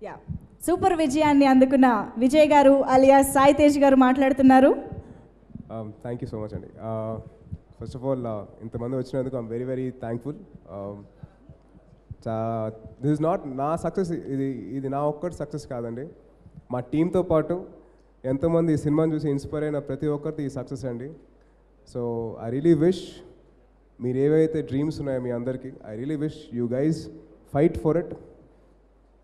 Yeah super విజయాన్ని అందుకున్న విజయ్ గారు అలియాస్ సాయి తేజ్ గారు మాట్లాడుతున్నారు. థ్యాంక్ యూ సో మచ్ అండి. ఫస్ట్ ఆఫ్ ఆల్ ఇంతమంది వచ్చినందుకు I'm very very thankful. This is not నా సక్సెస్, ఇది నా ఒక్కటి సక్సెస్ కాదండి. మా టీంతో పాటు ఎంతోమంది ఈ సినిమాని చూసి ఇన్స్పైర్ అయిన ప్రతి ఒక్కరిది ఈ సక్సెస్ అండి. సో ఐ రియలీ విష్ మీరు ఏవైతే డ్రీమ్స్ ఉన్నాయో మీ అందరికీ, I really wish you guys fight for it.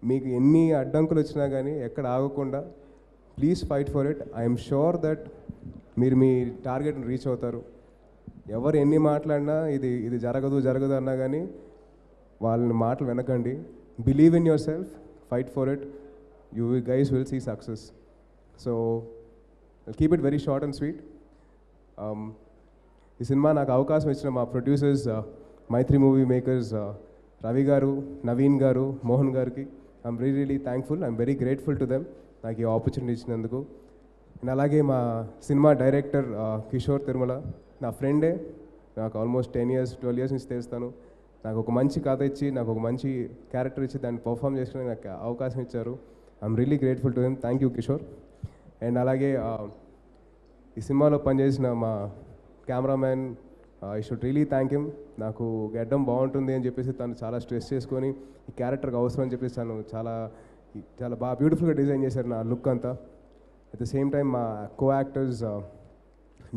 మీకు ఎన్ని అడ్డంకులు వచ్చినా కానీ ఎక్కడ ఆగకుండా please fight for it. I'm sure that మీరు మీ టార్గెట్ని రీచ్ అవుతారు. ఎవరు ఎన్ని మాట్లాడినా ఇది జరగదు అన్నా కానీ వాళ్ళని మాటలు వినకండి. Believe in yourself, fight for it, you guys will see success. So keep it very short and sweet. ఈ సినిమా నాకు అవకాశం ఇచ్చిన మా producers, Mythri movie makers, Ravi garu, Naveen garu, Mohan గారికి I'm really thankful. I'm very grateful to them నాకు ఈ opportunity ఇచ్చినందుకు. And అలాగే మా సినిమా డైరెక్టర్ కిషోర్ తిరుమల నా ఫ్రెండే. నాకు ఆల్మోస్ట్ 10 years 12 years నుంచి తెలుస్తాను. నాకు ఒక మంచి కథ ఇచ్చి, నాకు ఒక మంచి క్యారెక్టర్ ఇచ్చి దాన్ని పర్ఫామ్ చేసుకుని నాకు అవకాశం ఇచ్చారు. I'm really grateful to him. Thank you Kishore. And అలాగే ఈ సినిమాలో పనిచేసిన మా cameraman, I should really thank him. నాకు గడ్డం బాగుంటుంది అని చెప్పేసి తను చాలా స్ట్రెస్ చేసుకొని ఈ క్యారెక్టర్కి అవసరం అని చెప్పేసి తను చాలా బాగా బ్యూటిఫుల్గా డిజైన్ చేశారు నా లుక్ అంతా. అట్ ద సేమ్ టైం మా co actors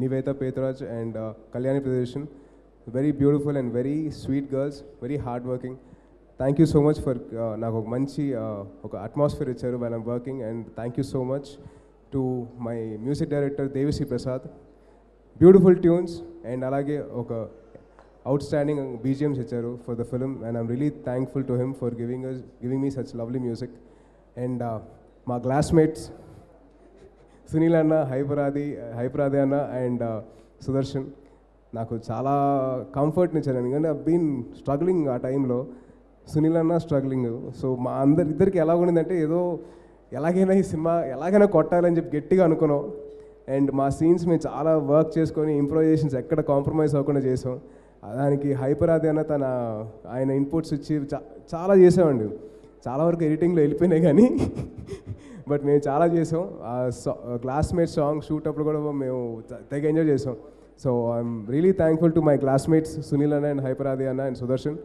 Nivetha Pethuraj and Kalyani Priyadarshan, very beautiful and very sweet girls, very hard working. Thank you so much for నాకు ఒక మంచి ఒక అట్మాస్ఫియర్ ఇచ్చారు while I'm working. And thank you so much to my music director Devi Sri Prasad, beautiful tunes and అలాగే ఒక outstanding BGMs ఇచ్చారు for the film. And I'm really thankful to him for giving me such lovely music. And మా classmates Sunil అన్న, హైపరాది అన్న and Sudarshan నాకు చాలా కంఫర్ట్ని ఇచ్చారు. ఎందుకంటే ఐ బీన్ స్ట్రగ్లింగ్ ఆ టైంలో, సునీల్ అన్న స్ట్రగ్లింగ్. సో మా ఇద్దరికి ఎలా ఉండిందంటే ఏదో ఎలాగైనా ఈ సినిమా ఎలాగైనా కొట్టాలని చెప్పి గట్టిగా అనుకున్నాం. అండ్ మా సీన్స్ మేము చాలా వర్క్ చేసుకొని ఇంప్రొవైజేషన్స్ ఎక్కడ కాంప్రమైజ్ అవ్వకుండా చేసాం. దానికి హైపరాది అన్న ఆయన ఇన్పుట్స్ ఇచ్చి చాలా చేసామండి. చాలా వరకు ఎడిటింగ్లో వెళ్ళిపోయినాయి కానీ బట్ మేము చాలా చేసాం. క్లాస్మేట్ సాంగ్ షూటప్పుడు కూడా మేము తెగ ఎంజాయ్ చేసాం. So I'm really thankful to my classmates Sunil అన్న అండ్ హైపరాది అన్న and Sudarshan.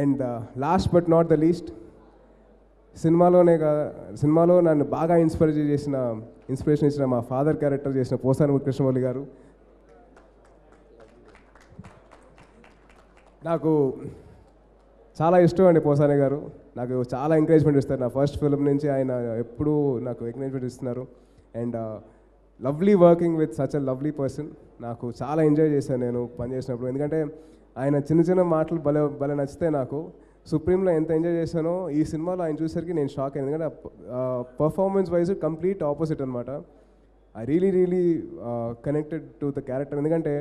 And last but not the least, సినిమాలో నన్ను బాగా ఇన్స్పిరేషన్ ఇచ్చిన మా ఫాదర్ క్యారెక్టర్ చేసిన పోసాని కృష్ణమౌళి గారు. నాకు చాలా ఇష్టం అండి పోసాని గారు. నాకు చాలా ఎంకరేజ్మెంట్ ఇస్తారు. నా ఫస్ట్ ఫిల్మ్ నుంచి ఆయన ఎప్పుడూ నాకు ఎంకరేజ్మెంట్ ఇస్తున్నారు. And lovely working with such a lovely person. నాకు చాలా ఎంజాయ్ చేశాను నేను పనిచేసినప్పుడు. ఎందుకంటే ఆయన చిన్న మాటలు భలే నచ్చితే నాకు. సుప్రీంలో ఎంత ఎంజాయ్ చేశానో ఈ సినిమాలో ఆయన చూసరికి నేను షాక్ అయ్యాను. ఎందుకంటే పర్ఫార్మెన్స్ వైజ్ కంప్లీట్ ఆపోజిట్ అనమాట. I really connected to the character. ఎందుకంటే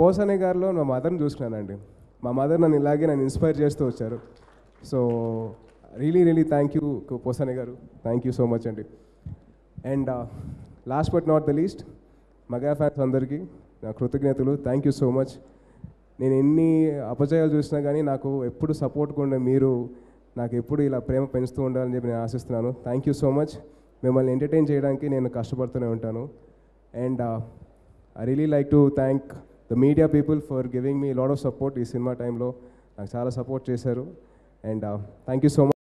పోసాని గారిలో మా మదర్ని చూసుకున్నానండి. మా మదర్ నన్ను నన్ను ఇన్స్పైర్ చేస్తూ వచ్చారు. So really thank you Posani గారు. థ్యాంక్ యూ సో మచ్ అండి. And last but not the least, mega fans అందరికీ నా కృతజ్ఞతలు. Thank you so much. నేను ఎన్ని అపజయాలు చూసినా కానీ నాకు ఎప్పుడు సపోర్ట్గా ఉండే మీరు నాకు ఎప్పుడు ఇలా ప్రేమ పెంచుతూ ఉండాలని చెప్పి నేను ఆశిస్తున్నాను. Thank you so much. మిమ్మల్ని ఎంటర్టైన్ చేయడానికి నేను కష్టపడుతూనే ఉంటాను. And I really like to thank the media people for giving me lot of support. ఈ సినిమా టైంలో నాకు చాలా సపోర్ట్ చేశారు. And thank you so much.